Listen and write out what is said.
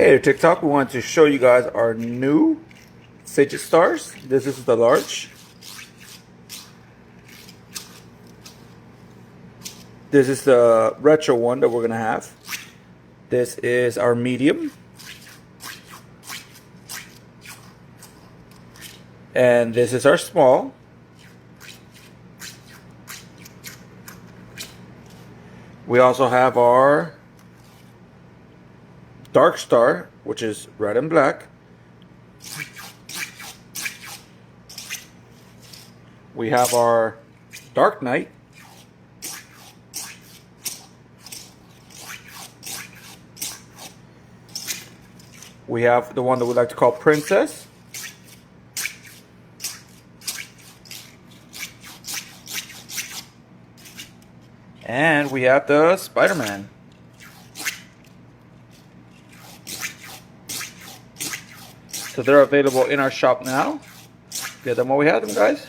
Hey TikTok, we wanted to show you guys our new fidget stars. This is the large. This is the retro one that we're gonna have. This is our medium. And this is our small. We also have our dark star, which is red and black. We have our dark knight. We have the one that we like to call princess. And we have the Spider-Man. So they're available in our shop now. Get them while we have them, guys.